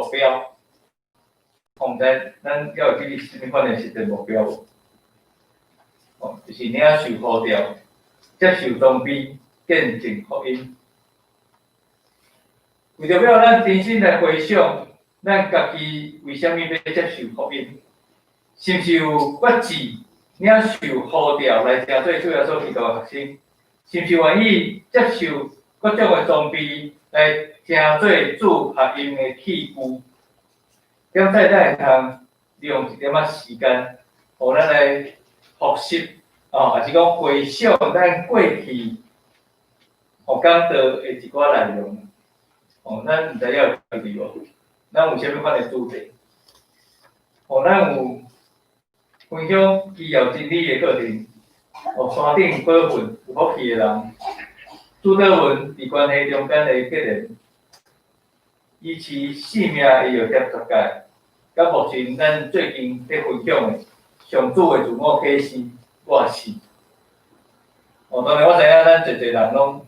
目标。我们咱要有记什么款的实际目标？就是领受呼召，接受装备，见证福音。为着要咱真心来回想，咱家己为虾米要接受福音？是毋是有决志领受呼召来成做主要所基督的学生？是毋是愿意接受各种的装备来成做主合用的器具？点在咱会通利用一点仔时间，互咱来复习，也是讲回想咱过去讲道的一寡内容。咱毋知影有记伫无？咱有啥物款的主题？咱有分享医疗真理的课程。山顶过分有福气的人，朱德文伫关系中间的结论，以其性命会有点十届。到目前，咱最近在分享的上主的自我启示，我是。当然我知影咱侪人拢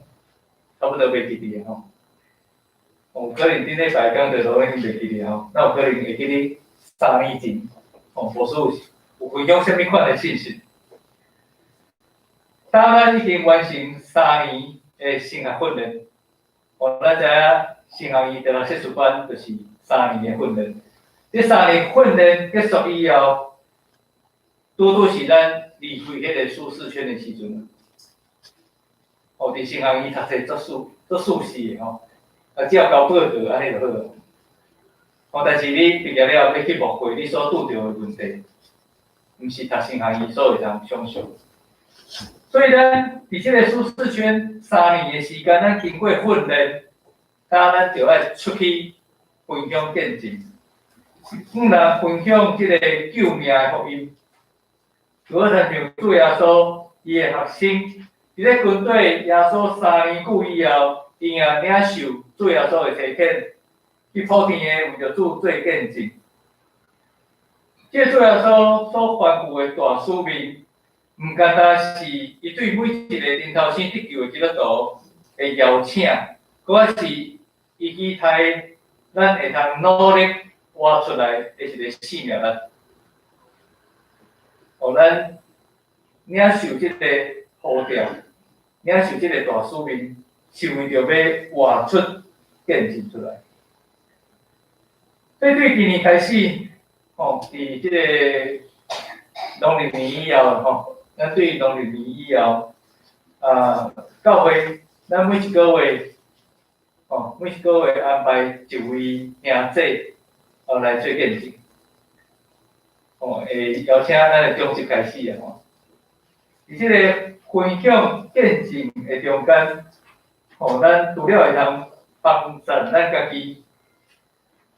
差不多袂记得吼。可能顶礼拜讲着都已经袂记得吼，那有可能会记得3年前，无师有分享什么款的信息？当咱已经完成3年的升学训练，咱知影升学院大学硕士班就是3年的训练。这3年训练结束以后，拄是咱离开迄个舒适圈的时阵。伫升学院读册做舒适的吼，只要交报告安尼就好了。但是你毕业了要去误会你所拄着的问题，毋是读升学院所会通想象。所以咱伫这个舒适圈3年的时间，咱经过训练，咱就要出去分享见证，人分享这个救命的福音。就好像主耶稣伊的学生，伫咧军队耶稣3年久以后，因也领受主耶稣的提醒，去普天的为着主做见证。这主耶稣所吩咐的大使命。毋单单是伊对每一个顶头先得救的基督徒的邀请，搁是伊期待咱会通努力活出来的一个使命力，互咱领受这个呼召，领受这个大使命，是为着要活出见证出来。对今年开始，伫这个农历年以后，咱对农历年以后，教会咱每一个月，安排一位兄弟，来做见证，会邀请咱的中心开始啊，伫这个分享见证的中间，咱除了会通帮助咱家己，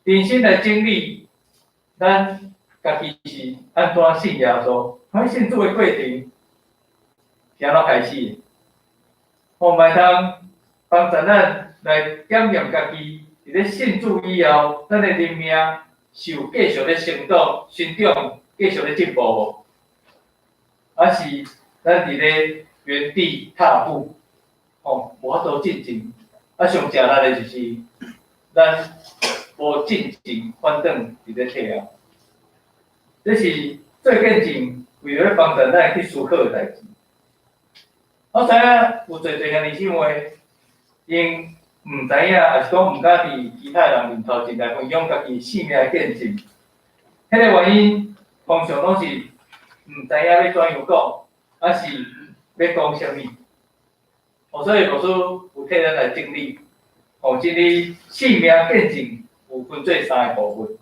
真心来经历，咱家己是安怎信耶稣，信主的过程。是安怎开始？嘛通帮助咱来检验家己，伫咧信主以后，咱的人命是有继续咧成长、继续咧进步无？还是咱伫咧原地踏步？无法度进前，上正难的就是咱无进前，反转伫咧退后。这是做见证，为了帮助咱去思考的代志。我知影有侪兄弟姊妹，因毋知影，也是讲毋敢伫其他人面头前来分享家己性命的见证。迄个原因，通常拢是毋知影要怎样讲，还是要讲啥物。所以老师有替咱来整理，整理性命见证有分做3个部分。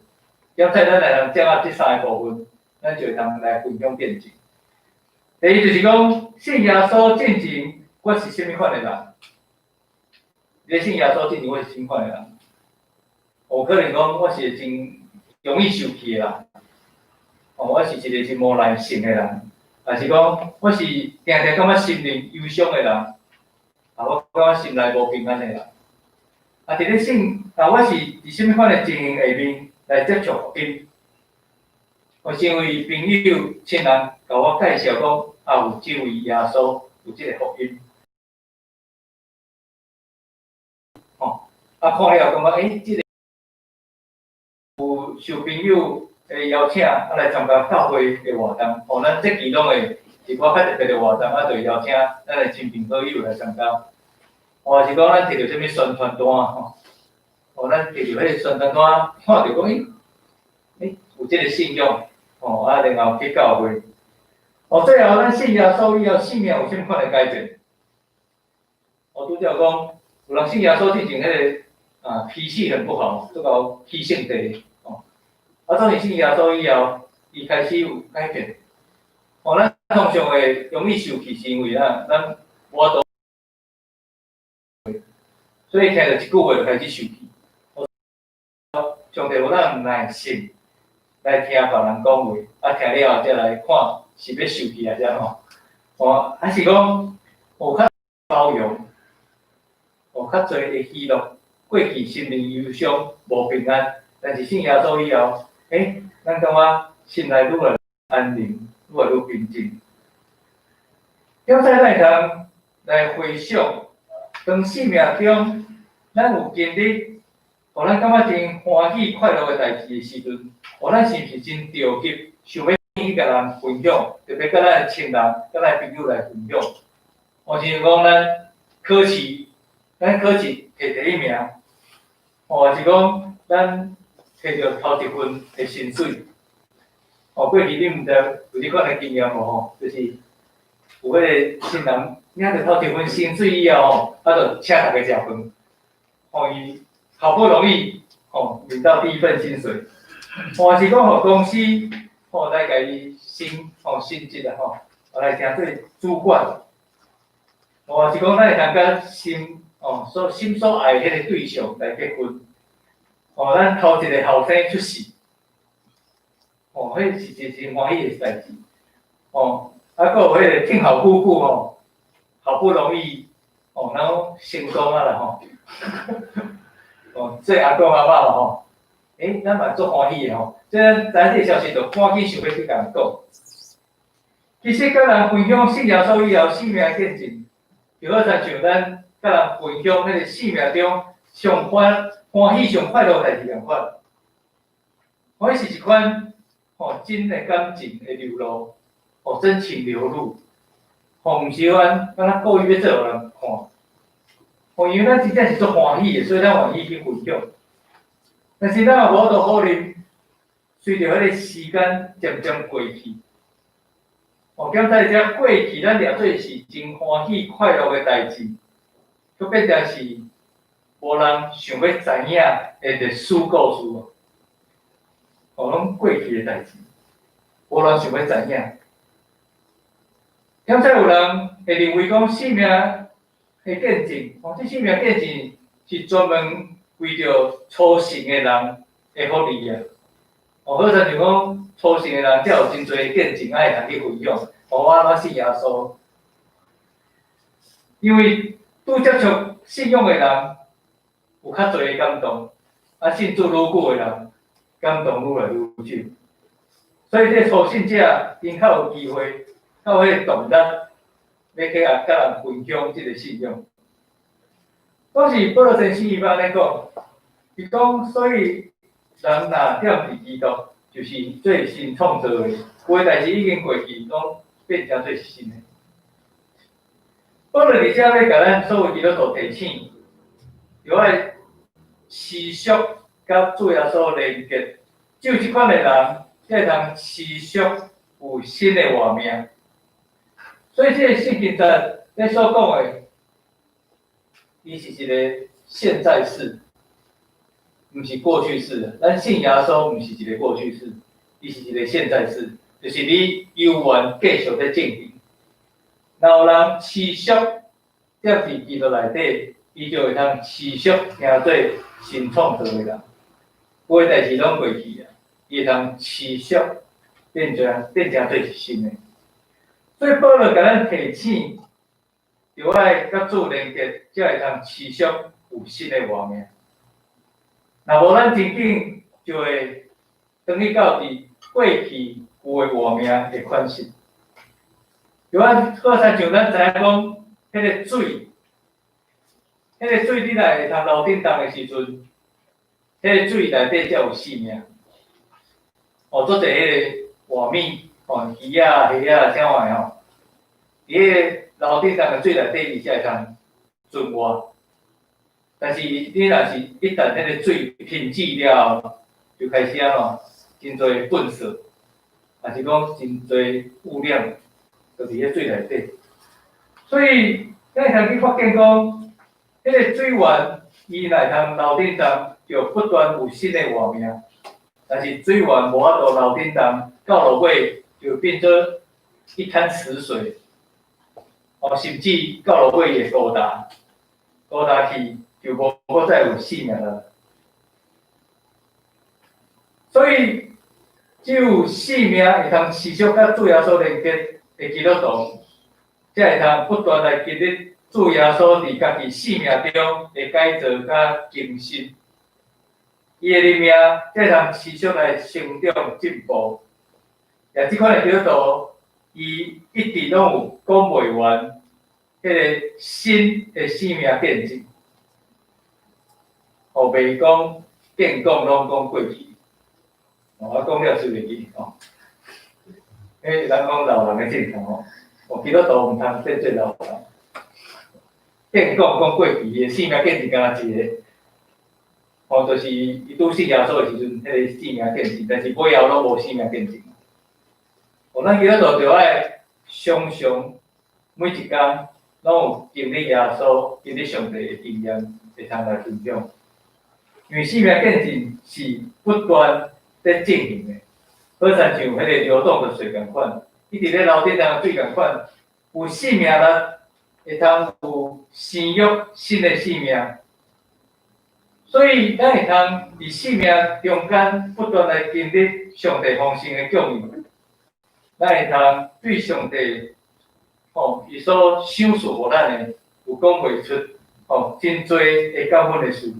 要在咱来通掌握这3个部分，咱就会通来分享见证。第一就是讲，信耶稣进前，我是甚物款的人？你信耶稣进前，我是甚物款的人？有可能讲我是真容易受气的人，我是一个真无耐性的人，还是讲我是定定感觉心灵忧伤的人，我感觉心内无平安的人。伫咧信，我是伫甚物款的情形下面来接触福音？我身为朋友、亲人，甲我介绍讲，有这位耶稣，有这个福音。看了感觉，这个。受朋友的邀请，来参加教会的活动，咱这期拢会是我较特别的活动，就会邀请咱的亲朋好友来参加。是讲咱摕到啥物宣传单咱摕到迄个宣传单，看到讲有这个信仰，然后去教会。最后咱信耶稣以后，性命有啥物款的改变？拄则讲，有人信耶稣之前，迄个脾气很不好，这个脾性地当你信耶稣以后，伊开始有改变。咱通常会容易受气，是因为咱无多，所以听到一句话就开始受气。上帝有咱耐心来听别人讲话，听了后再来看是要受气还是还是讲有较包容，较侪会喜乐。过去心灵忧伤无平安，但是信耶稣以后，咱感觉心内愈来愈安宁，愈来愈平静。了在咱通来回想，当生命中咱有经历，互咱感觉真欢喜快乐的代志的时阵，咱是毋是真着急，想要去甲人分享，特别甲咱的亲人、甲咱朋友来分享？是讲咱考试摕第一名，是讲咱摕到头一份的薪水。过去你毋知有即款的经验无？就是有迄个新人领到头一份薪水以后就请大家食饭，伊好不容易领到第一份薪水，是讲互公司来甲伊升职来成做主管，是讲咱会当甲心所爱的迄个对象来结婚，咱头一个后生出世。迄是一真欢喜的代志。佫有迄个听好夫妇好不容易然后成功啦做阿公阿嬷咱嘛足欢喜的即知这个消息就赶紧想要去甲人讲。其实甲人分享信耶稣以后生命的见证，就好像咱甲人分享迄个生命中上欢喜、上快乐的代志共款。迄是一款真的感情的流露，真情流露，毋是敢若故意要做互人看。因为咱真正是足欢喜的，所以咱愿意去分享。但是咱也无多可能，随着迄个时间渐渐过去，检在遮过去，咱掠做是真欢喜快乐的代志，佮变成是无人想要知影的历史故事。拢过去的代志，无人想要知影。现在有人会认为讲生命的见证，这生命见证是专门为着初信的人的福利啊。好像就讲初信的人才有真侪见证会通去分享。我信耶稣，因为拄接触信仰的人有较侪感动，信主愈久的人。感动愈来愈少，所以这初信者因较有机会，较有迄个动力，要去甲人分享这个信仰。当时保罗先生伊捌安尼讲，伊讲，所以人若踮伫基督，就是最新创造的，有诶代志已经过去，拢变成做新的。保罗伫遮要甲咱所有基督徒提醒，就爱持续。甲主耶稣连结，只有即款的人，才会通持续有新的活命。所以，这个圣经在所讲的，伊是一个现在式，毋是过去式。咱信耶稣毋是一个过去式，伊是一个现在式，就是你犹原继续在进行。若有人持续踮伫基督内底，伊就会通持续行做新创造的人。过的代志拢过去啊，伊会通持续变成做新的。所以保罗甲咱提醒，就爱甲主连结，才会通持续有新的活命。若无咱真紧就会等于到伫过去有的活命的款式。就好像咱知影讲，迄个水你来会通流叮当的时阵。迄个水内底才有生命。哦，做者迄个活米，哦，鱼啊、虾啊啥货吼，伫迄个楼顶上个水内底，伊才会通存活。但是你若是一旦迄个水停止了后，就开始真侪粪扫，也是讲真侪污染，就伫迄水内底。所以咱会通去发现讲，迄个水源伊若通楼顶上就不断有新的活命，但是水源无法度楼顶上到落尾就变做一滩死水，哦，甚至到落尾会孤单，孤单去就无再有生命了。所以只有生命会通持续甲主耶稣连结的基督徒，才会通不断来经历主耶稣伫家己生命中的改造甲更新，伊的灵命才会通持续来成长进步。也即款的基督徒，伊一直拢有讲袂完迄个新的生命见证，哦，袂讲见讲拢讲过去。我讲了是袂记哦，因为咱讲老人的正常哦，我基督徒毋通得罪老人。见讲讲过去，伊的生命见证敢若一个，哦，就是伊拄信耶稣的时阵，迄个生命见证，但是尾后拢无生命见证。哦，咱基督徒就爱常常每一天拢有经历耶稣、经历上帝的经验，会通来分享。因为生命见证是不断在进行的，好像迄个流动的水共款，一直咧楼顶上的水共款，有生命力，会通有生育新的生命。所以咱会通伫生命中间不断来经历上帝丰盛的供应，咱会通对上帝伊所赏赐互咱的有讲袂出真多会感恩的事。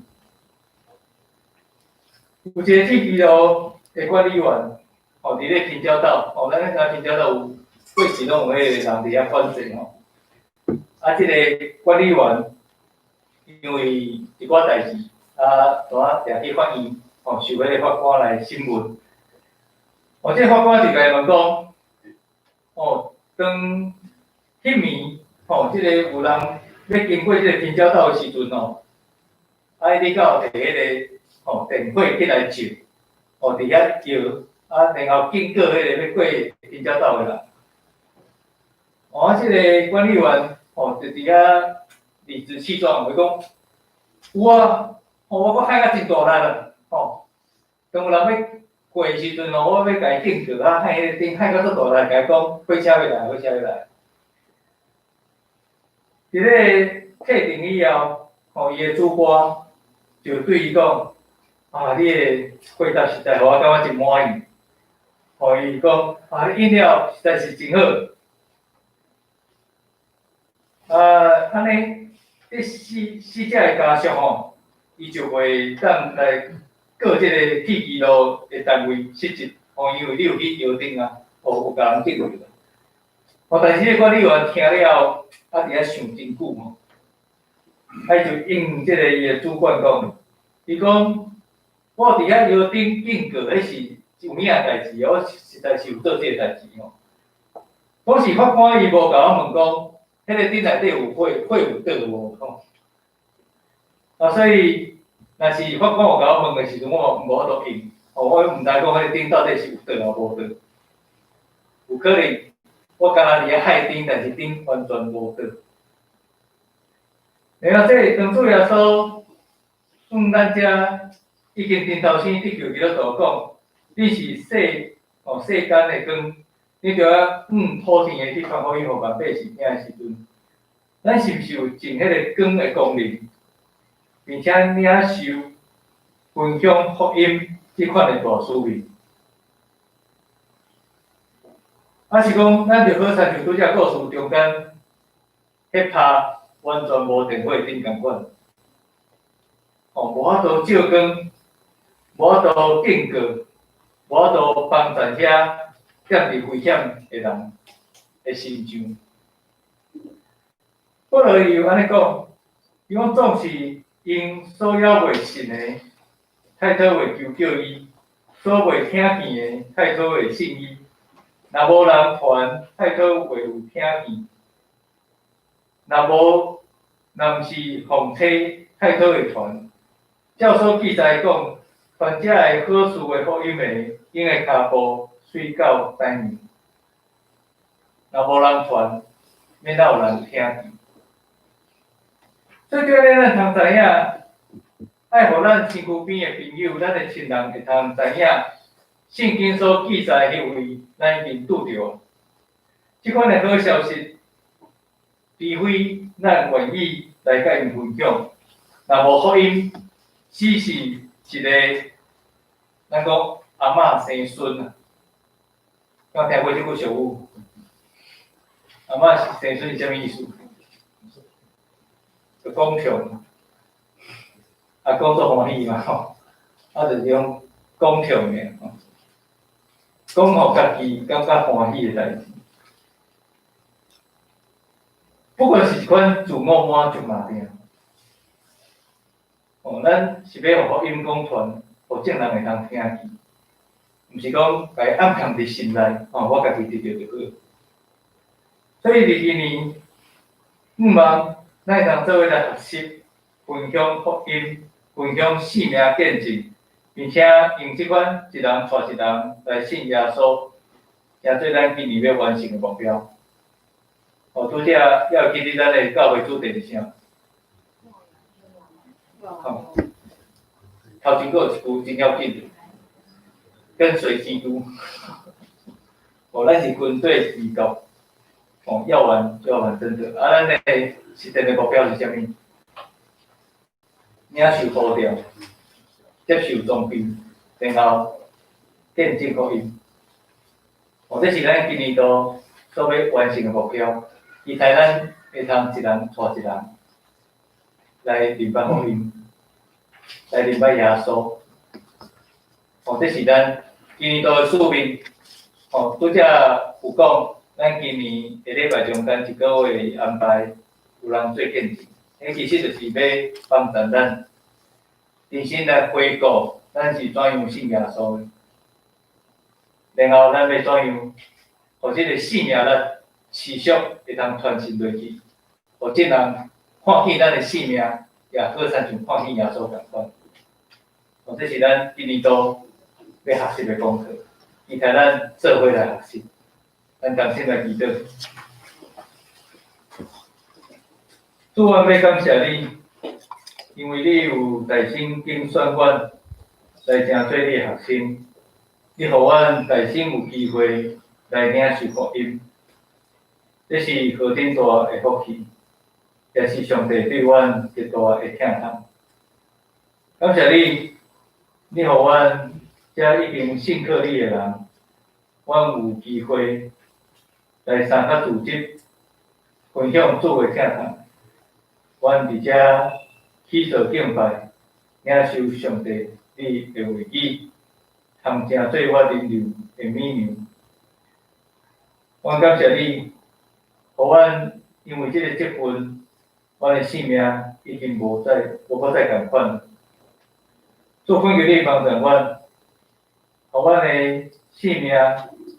有一个铁皮路的管理员，伫咧平交道，咱咧看平交道有过时拢有迄个人伫遐管制吼。即个管理员因为一寡代志，大定去法院，受迄个法官来审问。即个法官就甲伊问讲，当迄暝，即个有人要经过即个平交道的时阵你到伫迄个电火起来照，伫遐叫，然后经过迄个要过平交道的人，即个管理员就伫遐理直气壮，伊讲有啊，我海甲真大力啦，当有人要过的时阵我要甲伊警告海迄个顶海甲足大力，甲伊讲火车要来，火车要来。伫咧确定以后，伊的主播就对伊讲。你的回答实在互我感觉真满意。伊讲你饮料实在是真好。安尼，这死者的家属伊就袂当来告即个铁基路的单位失职，因为你有去摇顶有甲人顶落。但是迄个管理员听了后，伫遐想真久伊就应即个伊的主管讲，伊讲。我伫遐摇顶警告，迄是有影代志我实在是有做这个代志当时法官伊无甲我问讲，迄个顶内底有火有倒无所以若是法官有甲我问的时阵，我无法度应，我毋知讲迄个顶到底是有倒无倒，有可能我敢若伫遐海顶，但是顶完全无倒。然后这当主耶稣算咱遮。已经顶头先得求基督徒讲，你是世间的光，你着要普天的去传福音互万百姓听的时阵，咱是毋是有尽迄个光的功能，并且领受分享福音即款的大使命？是讲咱着好参像拄则故事中间，迄拍完全无电火顶共款，无法度照光。无法度警告，无法度帮助遐踮伫危险的人的心上。保罗又安尼讲，伊讲总是因所要未信的，太讨会求救伊；所袂听见的，太讨会信伊。若无人传，太讨会有听见；若毋是奉册，太讨会传。照所记载讲，凡遮个好事的福音的，因的骹步水到台面。若无人传，免哪有人听见。最少咧，咱通知影，爱互咱身躯边的朋友、咱的亲人会通知影，圣经所记载迄位，咱已经拄着。即款的好消息，除非咱愿意来甲因分享，若无福音，只是一个咱讲阿嬷生孙啊。有听过即句俗语？阿嬷生孙是啥物意思？就讲穷，啊讲做欢喜嘛吼，啊就是用讲穷的吼，讲互家己感觉欢喜的代志。不过是一款自我满足嘛对。哦，咱是要互福音讲传，互众人会通听见，毋是讲家暗藏伫心内，哦，我家己得着就好。所以伫今年，毋茫咱会通做伙来学习，分享福音，分享生命见证，并且用即款一人带一人来信耶稣，成做咱今年要完成的目标。哦，拄则要记得咱的教会主题是啥？哦，头前佫有一句真要紧，跟随基督。哦，咱是军队基督。哦，要完就要完，真的。啊，咱的实际的目标是啥物？领受呼召，接受装备，然后见证福音。哦，这是咱今年度所要完成的目标。期待咱会通一人带一人来明白福音，来明白耶稣。哦，这是咱今年度的使命。哦，拄则有讲。咱今年下礼拜中间一个月安排有人做见证，迄其实就是要帮助咱重新来回顾，咱是怎样信耶稣的，然后咱要怎样，互即个信仰力持续会通传承落去，互众人看见咱的性命也好像像看见耶稣共款。哦，这是咱今年度要学习的功课，期待咱做伙来学习。咱同心来祈祷，主，我要感谢你，因为你有大心经选阮来成做你的学生，你互阮大心有机会来领受福音，这是何等大的福气，也是上帝对阮极大的疼痛。感谢你，你互阮遮已经信靠你的人，阮有机会。来参加组织，分享主的疼痛，阮伫遮起坐敬拜，领受上帝你的话语，通成做我人流的美名。阮感谢你，互阮因为这个积分，阮的性命已经无法再共款了。主恳求你帮助阮，互阮的性命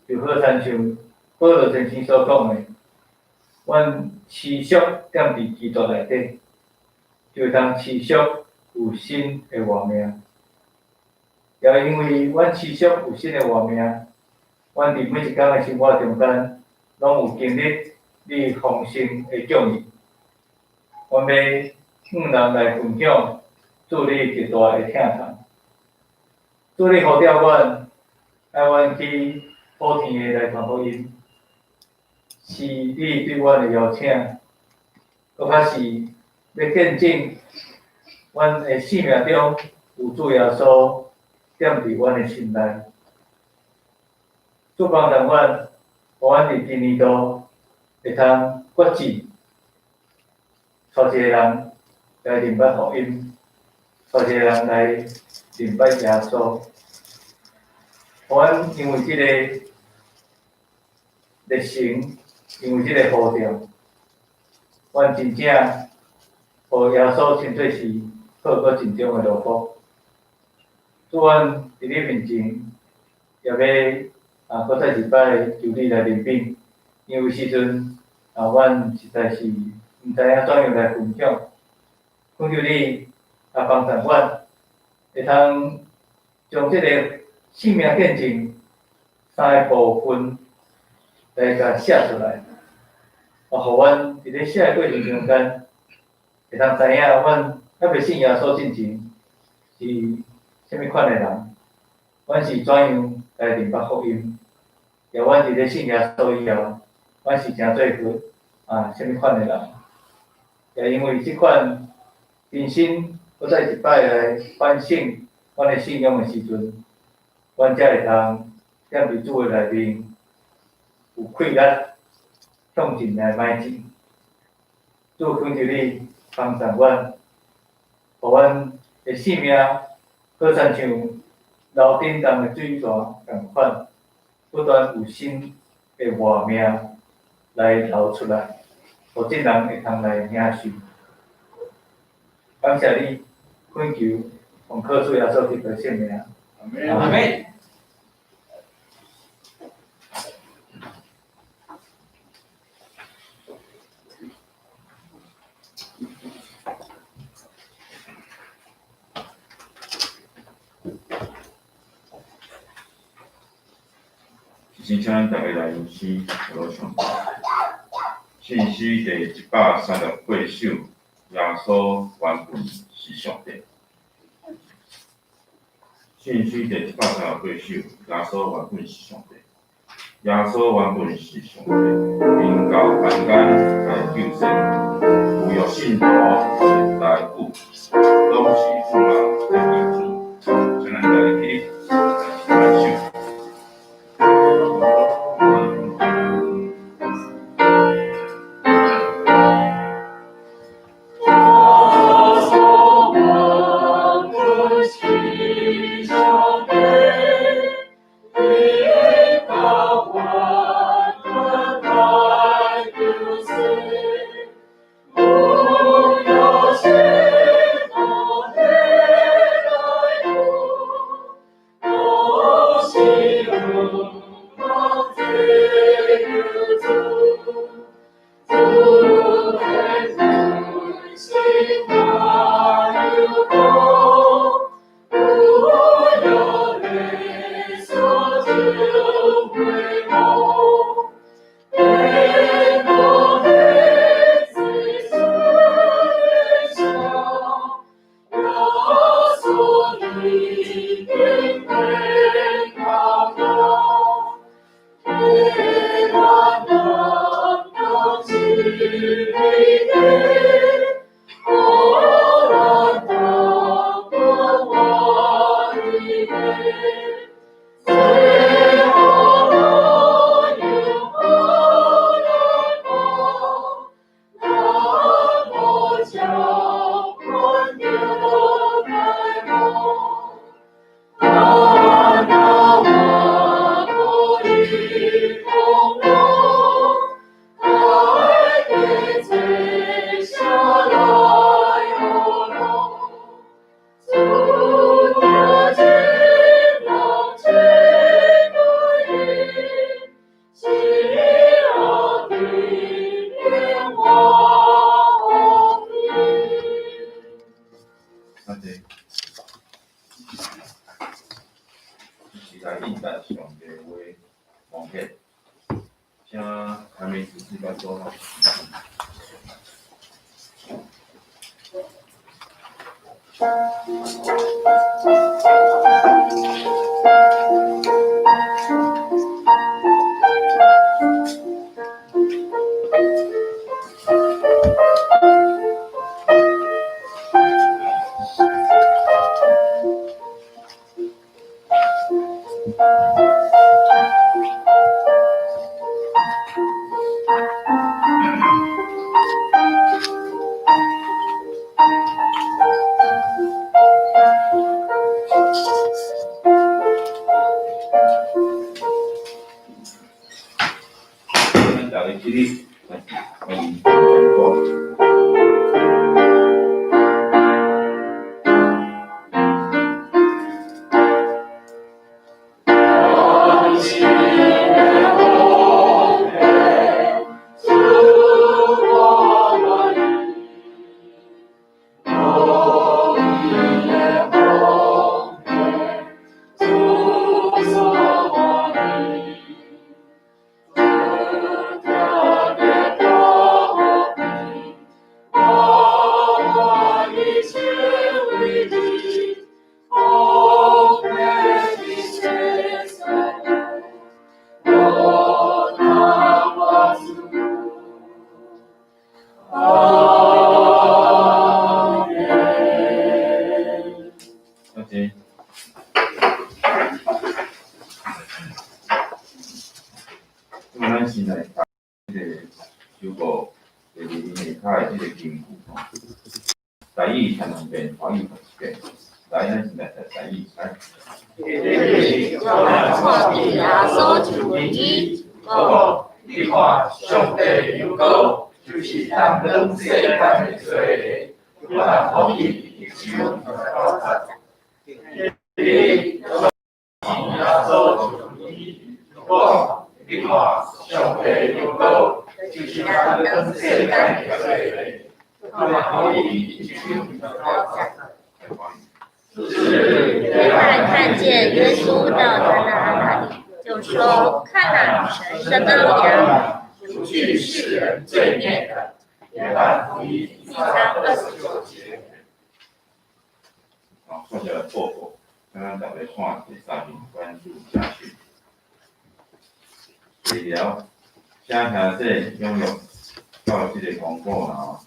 就好亲像。保罗先生所讲的，阮持续踮伫基督内底，就会通持续有新的活命。也因为阮持续有新的活命，阮伫每一天的生活中间，拢有经历你丰盛的奖励。阮要向人来分享，祝你极大的疼痛。祝你呼召阮，爱阮去普天的来传福音。是你对阮的邀请，搁较是要见证阮的生命中有主耶稣踮伫阮的心内。主帮助阮，互阮伫今年度会通决志，带一个人来明白福音，带一个人来明白耶稣。互阮因为即个热诚。因为即个呼召，阮真正互耶稣称作是好过真正的劳苦。主阮伫你面前，也要搁再一摆求你来怜悯，因为有时阵阮实在是毋知影怎样来分享，恳求你帮助阮，会通将即个性命见证3个部分来甲写出来，互阮伫咧写的过程中间，会通知影阮还未信耶稣之前是虾米款的人，阮是怎样来明白福音，也阮伫咧信耶稣以后，阮是诚做伙虾米款的人，也因为即款真心搁再一摆来反省阮的信仰的时阵，阮才会通踮伫主的内面有气力向前来迈进。主恳求你帮助阮，互阮的性命好亲像楼顶重的水泉共款，不断有新的活命来流出来，互众人会通来领受。感谢你，恳求奉靠主耶稣基督的圣名。阿门。先请咱大家来吟诗，多唱。信息第138首，耶稣原本是上帝。信息第138首，耶稣原本是上帝。耶稣原本是上帝，临到凡间来救生，有信徒来救，拢是主人的意思。请咱大家起来唱。先来读即个首歌，就是因下骹的即个金句吼。台语听两遍，华语读一遍。来，咱先来读台语，来。有人看地下所住的伊，你看上帝有高，就是当人世间的罪，有人可以手高赞。地下所住的伊，你看上帝有高，就是当人世间的罪，有人可以手高赞。约翰看见耶稣到他那里，就说：“看哪，神的羔羊，除去世人罪孽的。”约翰福音1章29节。好，接下来报告，刚刚大家看第3名关注家训。第2条，请兄弟拥有到这个广告啦，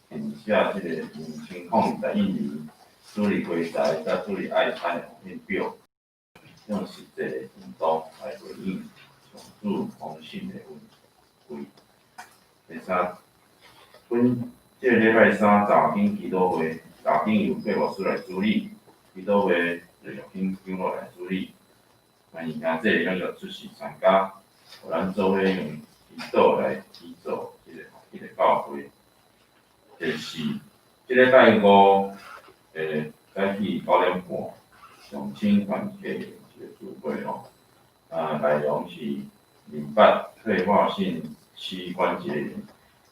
并写这个2021年处理规材甲处理爱餐的目标，用实际的行动来回应重铸通信的问题。第3，阮这个礼拜3早间祈祷会，早间由贵牧师来主理，祈祷会由玉兴长老来主理，欢迎兄弟拥有出席参加，互咱做伙用祈祷来祈祷这个教会。第4，这礼拜5。早起9点半，上清团契一个聚会咯。内容是淋巴退化性膝关节炎，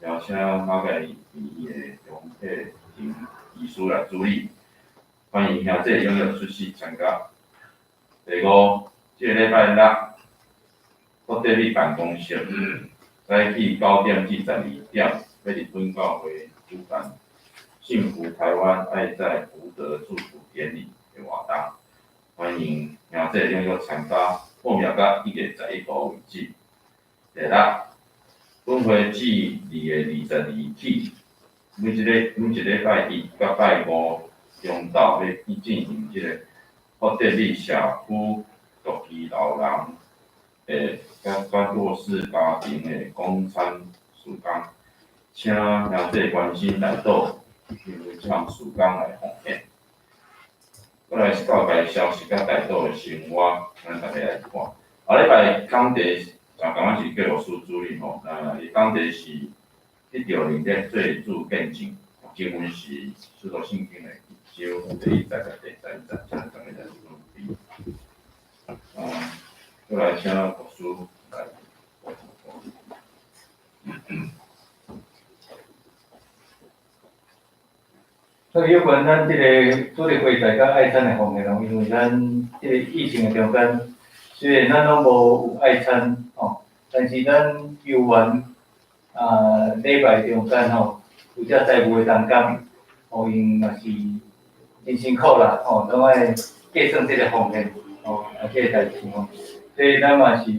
邀请马介医的容体经医师来主理，欢迎兄弟拥有出席参加。第5，这个礼拜6，福德里办公室早起9点至12点，要伫本教会主办幸福台湾爱在福德祝福典礼的活动，欢迎兄弟拥有参加，报名到1月11号为止。第6，本会至2月22起，每一礼拜1到拜5中昼要进行这个福德里社区独居老人甲弱势家庭的供餐时间，请兄弟关心来到。因为这项时间来奉献，过来是教界消息甲大道的生活，咱大家来看。下礼拜讲题上刚刚是叫老师主理吼，伊讲题是得着能力做主见证，经文是《使徒信经》的第1章到第3章，这两个来准备。过来请老师来。所以有关咱这个主力规材甲爱餐的方面咯，因为咱这个疫情的中间，虽然咱拢无有爱餐但是咱游玩礼拜中间有遮财务的同工因也是真辛苦啦拢爱计算这个方面这个代志所以咱嘛是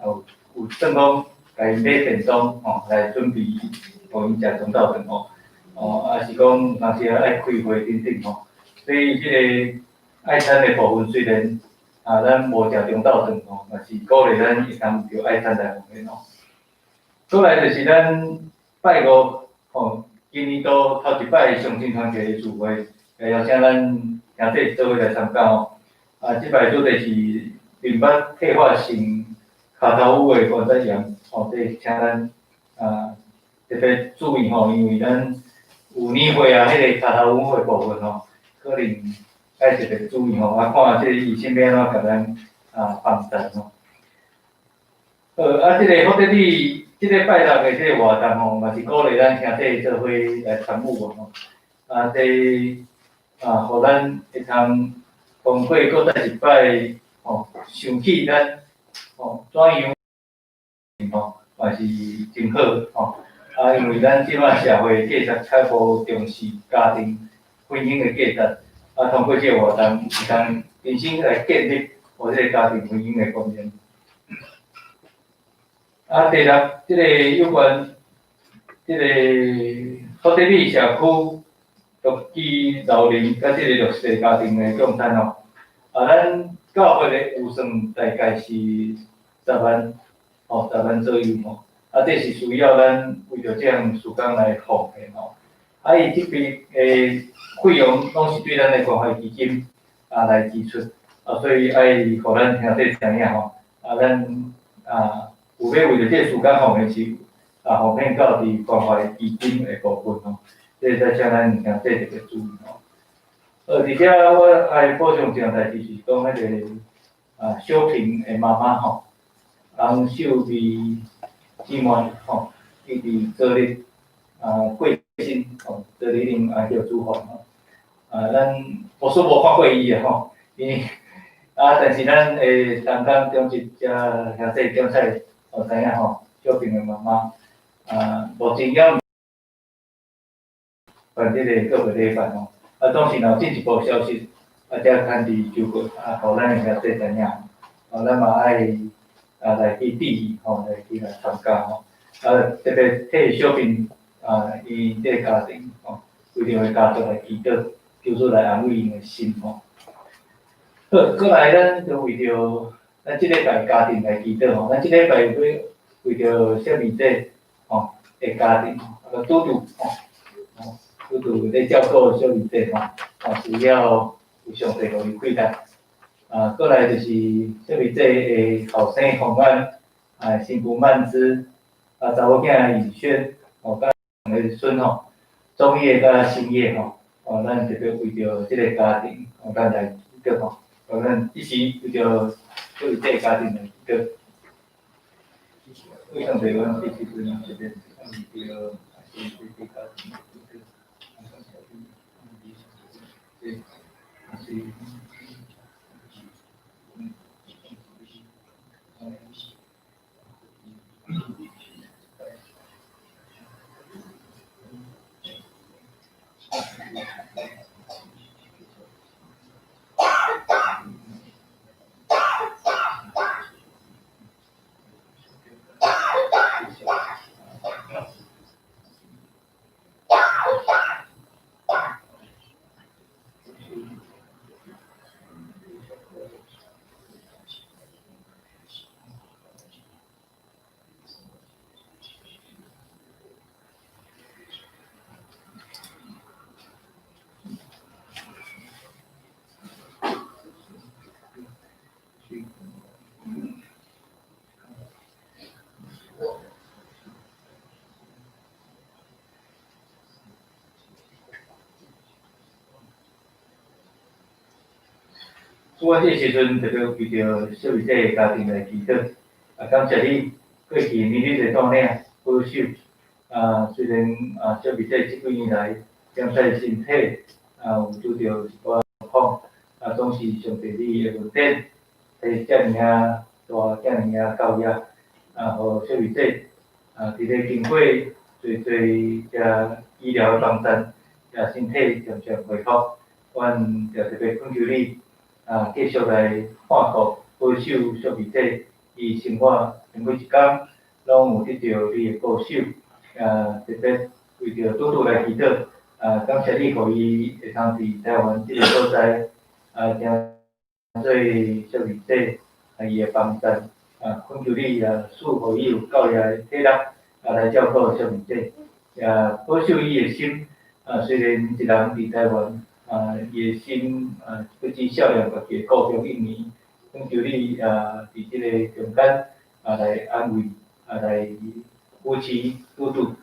有算讲家己买便当来准备，互因食中昼饭也是讲若是爱开会等等所以这个爱餐的部分虽然咱无食中昼饭但是鼓励咱会当着爱餐来方面过来就是咱拜5今年都头一摆上进团契的聚会，邀请咱兄弟做伙来参加这摆主题是淋巴退化性骹头污的关节炎这请咱特别注意因为咱有年岁迄个骹头污的部分可能爱特别注意看这医生要安怎甲咱帮衬这个福德里这个拜六的这个活动嘛是鼓励咱兄弟做伙来参与互咱会通通过搁再一摆想起咱怎样也是真好因为咱即摆社会价值较无重视家庭婚姻的价值通过这个活动，会当重新来建立我这个家庭婚姻的观念。第6，这个有关这个福德里社区独居老人甲这个弱势家庭的供餐咱教会的预算大概是10万10万左右吼。这是需要咱为着这样时间来奉献吼。伊这笔费用拢是对咱的关怀基金来支出所以爱互咱兄弟知影吼咱有要为着这时间奉献是奉献到伫关怀基金的部分吼。这在请咱兄弟特别注意吼。而且我爱补充一项代志是讲迄个小平的妈妈吼，人寿比姊妹吼，伊伫昨日过身吼，昨日因叫主访吼，咱我说无看过伊的吼，因但是咱担当中一只兄弟检测知影吼，小平的妈妈目前了办这个个别礼拜吼。当时若进一步消息，才牵伫就过互咱的兄弟知影，咱嘛爱来去支持来去参加吼，特别替小平伊这个家庭为着伊家族来祈祷，求主来安慰因的心吼。好，过来咱就为着咱即礼拜家庭来祈祷吼，咱即礼拜有要为着小米姐的家庭嘟嘟拄拄咧照顾小妹姐需要有上帝互伊开导。过来就是小妹姐的后生洪安，新妇曼芝，查某囝尹轩，甲两个孙中叶甲新叶咱特别为着即个家庭，咱来祈祷咱一时为着小妹姐家庭来祈祷。为上帝阮必须对咱这边为着小妹姐家庭。我这时阵特别为着小妹姐的家庭来祈祷，感谢你过去年日的带领保守，虽然小妹姐这几年来检测身体有拄着一寡状况，总是上帝你的恩典，替遮尔大遮尔教育，互小妹姐伫咧经过侪遮医疗的帮衬，身体渐渐恢复，阮就特别恳求你。继续来看顾、保守小妹姐，伊生活每一天拢有得到你的保守。特别为着拄拄来祈祷，感谢你，互伊会通伫台湾这个所在，听做小妹姐伊的帮衬，恳求你赐互伊有够力的体力，来照顾小妹姐，保守伊的心。虽然一人伫台湾。伊的心不知孝养家己的故乡印尼，恳求你伫即个中间来安慰来扶持拄拄，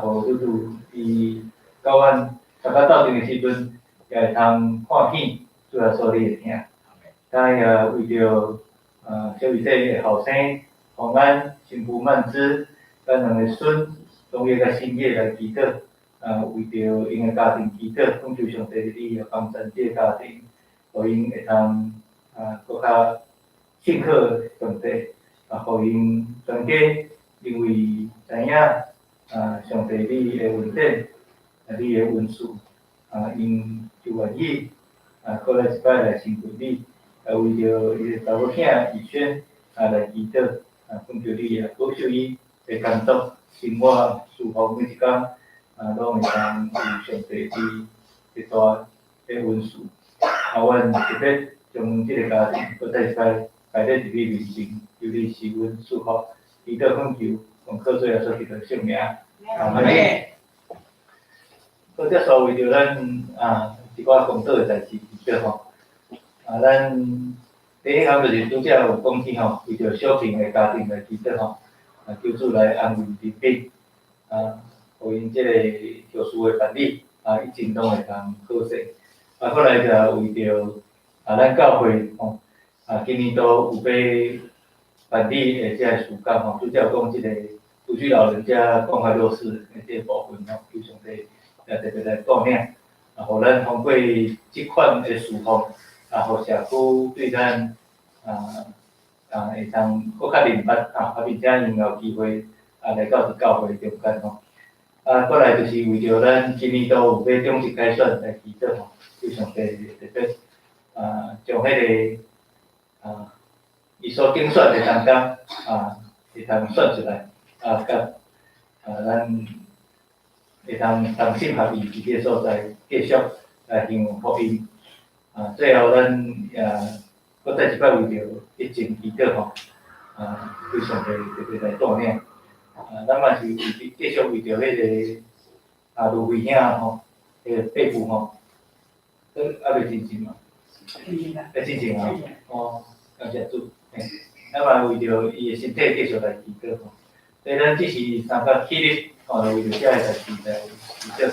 互拄拄伊到阮大家斗阵的时阵，也会通看见主要所你的听。咱也为着小妹姐的后生洪安、新妇曼芝，咱两个孙中叶甲新叶来祈祷。为着因的家庭祈祷，恳求上帝你帮助这个家庭，互因会通更较信靠上帝，互因全家因为知影上帝你的恩典，你的恩赐，因就愿意过来一摆来信靠你，为着伊的查某囝逸轩来祈祷，恳求你保守伊的工作生活舒服每一天。拢会通有上帝一大的恩赐，阮特别将即个家庭搁再一摆排列伫你面前，由你施恩祝福，祈祷恳求，奉靠最后所祈祷圣名。阿门。好，接续为着咱一寡公道的代志祈祷吼。咱第一项就是拄则有讲起吼，为着小平的家庭来祈祷吼，求主来安慰人品，互因即个特殊的办理，一尽拢会通好势。过来就为着咱教会吼，今年都有要办理的即个事工吼，拄则有讲即个独居老人家关怀弱势的即个部分吼，求上帝特别来带领，互咱通过即款的事奉，互社区对咱会当搁较明白并且因有机会来到伫教会中间吼。过来就是为着咱今年都有要中职改选来祈祷吼，求上帝特别将迄个伊所竞选的当中会通选出来，甲咱会通同心合意伫即个所在继续来行福音。最后咱搁再一摆为着疫情祈祷吼，求上帝特别来带领。咱嘛是继续为着迄个卢慧兄吼，迄个肺部吼，未进行嘛？要进行啊！感谢主。咱嘛为着伊的身体继续来祈祷吼。所以咱即是3到7日吼，为着遮个代志来祈祷。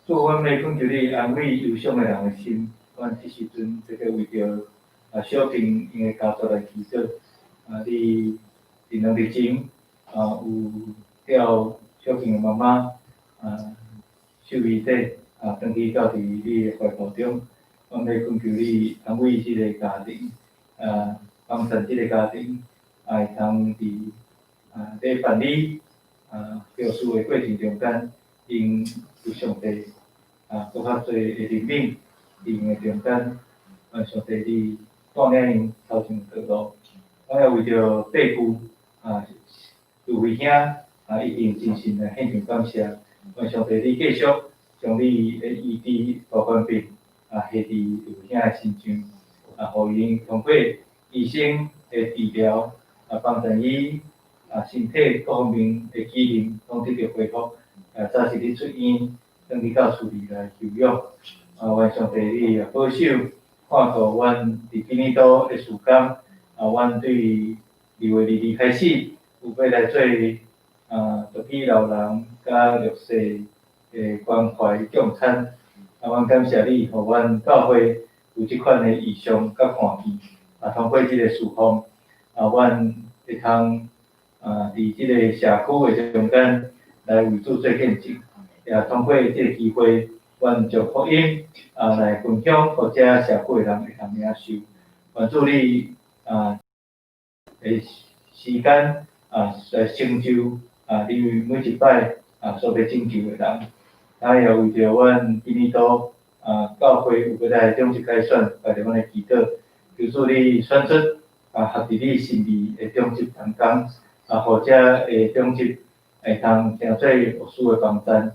主，阮要恳求你安慰忧伤的人的心。阮即时阵这个为着小平因的家族来祈祷。你2日前有叫小平的妈妈受遗体转去到伫你的怀抱中。阮要恳求你安慰即个家庭，帮助即个家庭会通伫咧办理特殊的过程中间，因有上帝搁较侪的怜悯，伫因的中间，上帝你带领因走上道路。我也为着爸父卢慧兄一定真心来献上感谢。愿上帝你继续将你的医治大款病下伫卢慧兄的身上，互因通过医生的治疗，帮助伊身体各方面的机能拢得到恢复，早时你出院，转去到厝里来休养。愿上帝你保守看顾阮伫今年度的事工。阮对2月2日开始有要来做独居老人甲弱势的关怀供餐。阮感谢你，互阮教会有即款的意向甲看见。通过即个事奉，阮会通伫即个社区的中间来为主做见证，也通过即个机会，阮将福音来分享，互遮社区的人会通领受。愿主你的时间来成就你每一摆所要拯救的人。然后也为着阮今年度教会有要来中级改选，带着阮的祈祷，求主你选出合伫你心意的中级同工，或者会中级会通成做有需的帮站，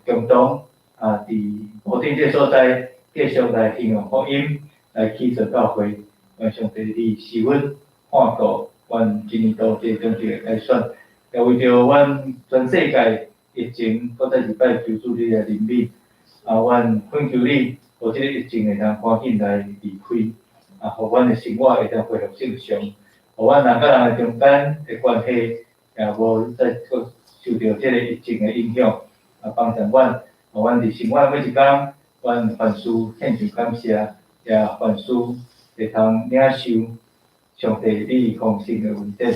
共同伫无定这所在继续来宣扬福音，来启造教会。愿上帝你是阮看顾，阮今年度这中级的改选，也为着阮全世界疫情，搁再一摆求主你来怜悯。阮恳求你，互这个疫情会当赶紧来离开，互阮的生活会当恢复正常，互阮人甲人的中间的关系也无再受到这个疫情的影响，帮助阮，互阮伫生活每一天，阮凡事献上感谢，也凡事会通领受上帝你丰盛的恩典。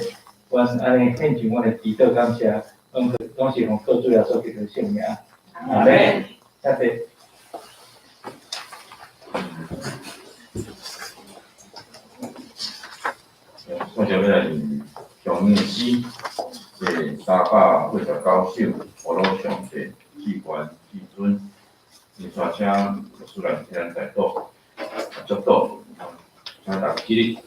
阮安尼献上阮的祈祷感谢，拢是奉靠主耶稣基督的圣名。阿门。谢谢。我想要来上面诗第389首，我老上帝至权至尊，你煞请牧师来替咱代祷，祝祷，请大家起立。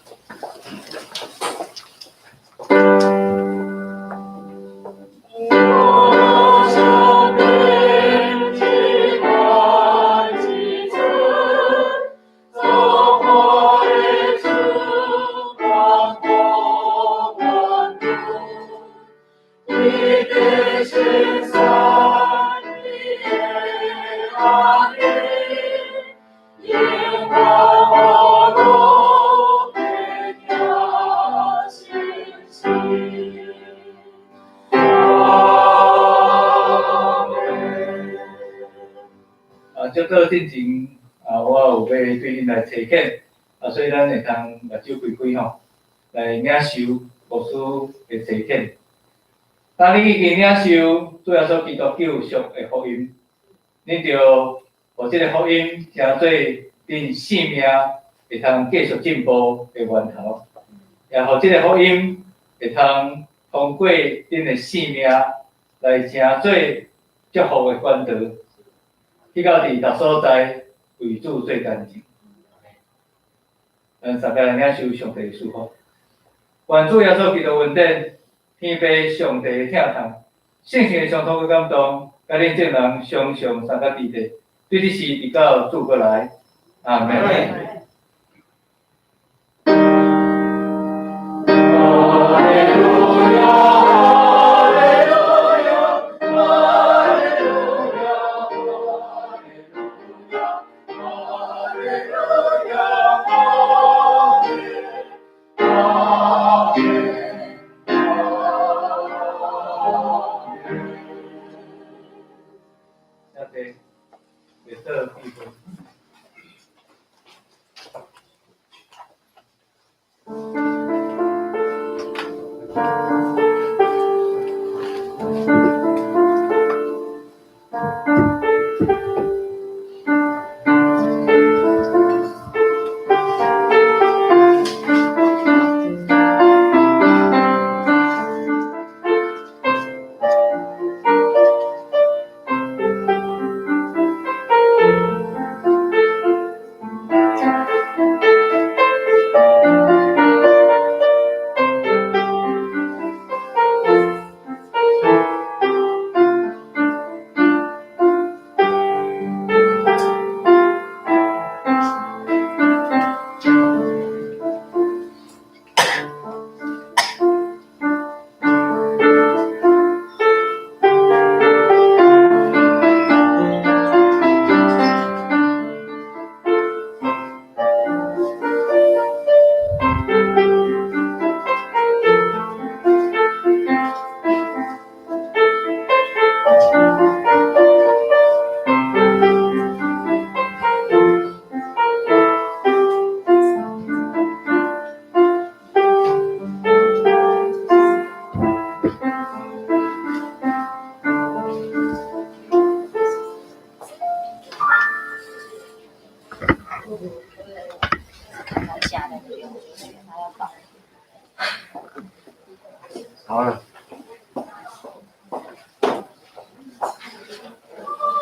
接到进前我有要对恁来提醒，所以咱会通目睭开开吼，来领受牧师的提醒。当你已经领受主耶稣基督救赎的福音，你就互这个福音成做恁生命会通继续进步的源头，也互这个福音会通通过恁的生命来成做祝福的管道。去到伫逐所在为主做干净，大家领受上帝的祝福。愿主耶稣基督恩典，天父上帝的疼痛，圣神的相通的感动，甲恁众人常常三甲伫地，对这事直到主过来。阿门。好了。